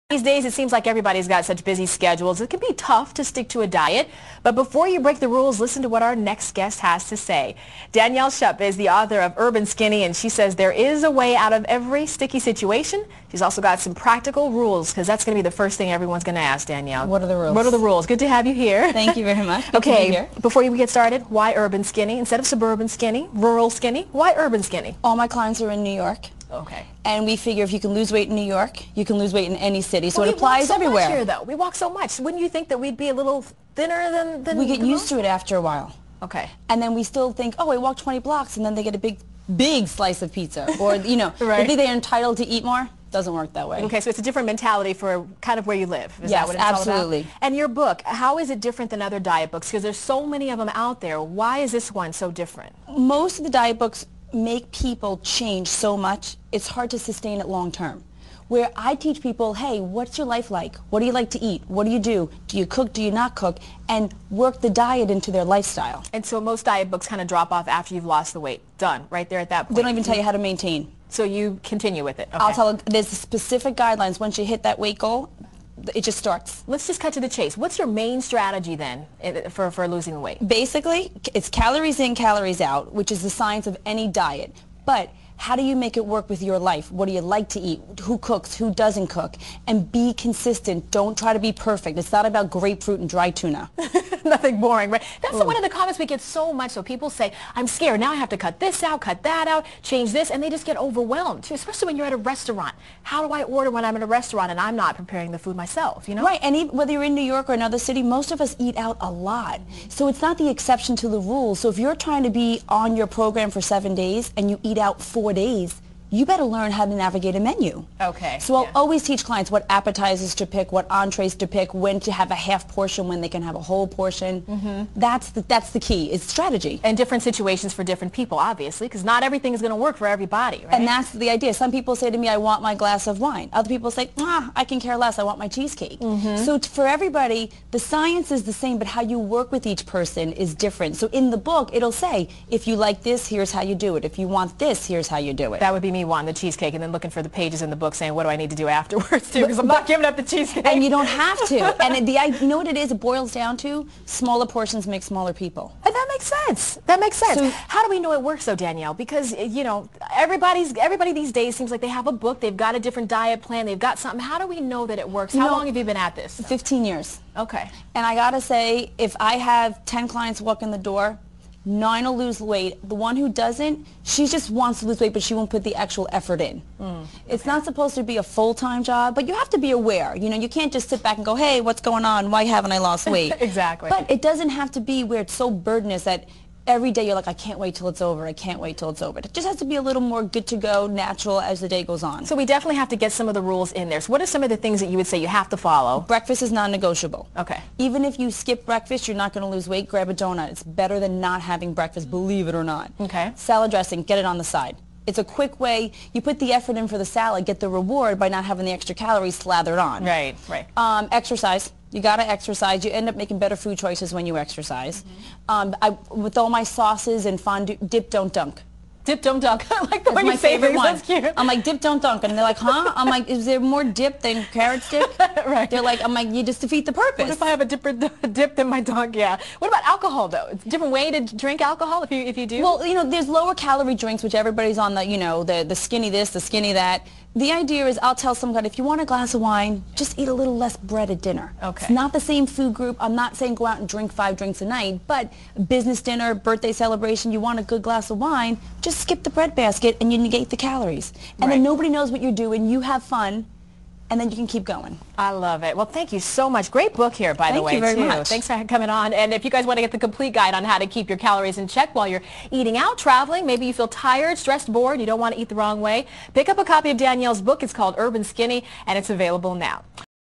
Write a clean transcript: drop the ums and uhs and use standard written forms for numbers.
These days, it seems like everybody's got such busy schedules. It can be tough to stick to a diet. But before you break the rules, listen to what our next guest has to say. Danielle Schupp is the author of Urban Skinny, and she says there is a way out of every sticky situation. She's also got some practical rules, because that's going to be the first thing everyone's going to ask, Danielle. What are the rules? What are the rules? Good to have you here. Thank you very much. Good to be Okay, here. before we get started, why Urban Skinny? Instead of suburban skinny, rural skinny, why Urban Skinny? All my clients are in New York. Okay. And we figure if you can lose weight in New York, you can lose weight in any city. So well, it applies everywhere. We walk so much here, though. We walk so much. Wouldn't you think that we'd be a little thinner than we get used to it after a while. Okay. And then we still think, oh, I walked 20 blocks, and then they get a big slice of pizza. Or, you know, right. They think they're entitled to eat more. Doesn't work that way. Okay, so it's a different mentality for kind of where you live. Is yes, that what it's absolutely. all about? And your book, how is it different than other diet books? Because there's so many of them out there. Why is this one so different? Most of the diet books make people change so much, it's hard to sustain it long term. Where I teach people, hey, what's your life like? What do you like to eat? What do you do? Do you cook? Do you not cook? And work the diet into their lifestyle. And so most diet books kind of drop off after you've lost the weight. Done, right there at that point. They don't even tell you how to maintain. So you continue with it. Okay. I'll tell them, there's specific guidelines. Once you hit that weight goal, it just starts. Let's just cut to the chase. What's your main strategy then for losing the weight? Basically, it's calories in, calories out, which is the science of any diet. But how do you make it work with your life? What do you like to eat? Who cooks? Who doesn't cook? And be consistent. Don't try to be perfect. It's not about grapefruit and dry tuna. Nothing boring, right? That's one of the comments we get so much. So people say, I'm scared. Now I have to cut this out, cut that out, change this, and they just get overwhelmed, too, especially when you're at a restaurant. How do I order when I'm at a restaurant and I'm not preparing the food myself, you know? Right, and even whether you're in New York or another city, most of us eat out a lot. So it's not the exception to the rule. So if you're trying to be on your program for 7 days and you eat out 4 days, you better learn how to navigate a menu. Okay. So I'll always teach clients what appetizers to pick, what entrees to pick, when to have a half portion, when they can have a whole portion. Mm-hmm. That's the key. It's strategy. And different situations for different people, obviously, because not everything is going to work for everybody, right? And that's the idea. Some people say to me, I want my glass of wine. Other people say, I can care less. I want my cheesecake. Mm-hmm. So for everybody, the science is the same, but how you work with each person is different. So in the book, it'll say, if you like this, here's how you do it. If you want this, here's how you do it. That would be me wanting the cheesecake and then looking for the pages in the book saying, what do I need to do afterwards, too? Because I'm not giving up the cheesecake. And you don't have to. And you know what it is? It boils down to smaller portions make smaller people. And that makes sense. That makes sense. So, how do we know it works, though, Danielle? Because, you know, everybody these days seems like they have a book, they've got a different diet plan, they've got something. How do we know that it works? How long have you been at this? 15 years. Okay. And I got to say, if I have 10 clients walk in the door, 9 will lose weight. The one who doesn't, she just wants to lose weight, but she won't put the actual effort in. It's not supposed to be a full-time job, but you have to be aware. You know, you can't just sit back and go, hey, what's going on? Why haven't I lost weight? Exactly. But it doesn't have to be where it's so burdenous that every day you're like, I can't wait till it's over. I can't wait till it's over. It just has to be a little more good to go, natural as the day goes on. So we definitely have to get some of the rules in there. So what are some of the things that you would say you have to follow? Breakfast is non-negotiable. Okay. Even if you skip breakfast, you're not going to lose weight. Grab a donut. It's better than not having breakfast, believe it or not. Okay. Salad dressing, get it on the side. It's a quick way. You put the effort in for the salad, get the reward by not having the extra calories slathered on. Right, right. Exercise. You got to exercise. You end up making better food choices when you exercise. With all my sauces and fondue, dip, don't dunk. Dip, don't dunk. I like the way you say things. That's cute. I'm like, dip, don't dunk. And they're like, huh? I'm like, is there more dip than carrot stick? Right. They're like, I'm like, you just defeat the purpose. What if I have a different dip than my dunk? Yeah. What about alcohol, though? It's a different way to drink alcohol if you do? Well, you know, there's lower calorie drinks, which everybody's on the, you know, the skinny this, the skinny that. The idea is I'll tell someone, if you want a glass of wine, just eat a little less bread at dinner. Okay. It's not the same food group. I'm not saying go out and drink 5 drinks a night, but business dinner, birthday celebration, you want a good glass of wine, just skip the bread basket and you negate the calories. And then nobody knows what you're doing. You have fun. And then you can keep going. I love it. Well, thank you so much. Great book here, by the way, too. Thank you very much. Thanks for coming on. And if you guys want to get the complete guide on how to keep your calories in check while you're eating out, traveling, maybe you feel tired, stressed, bored, you don't want to eat the wrong way, pick up a copy of Danielle's book. It's called Urban Skinny, and it's available now.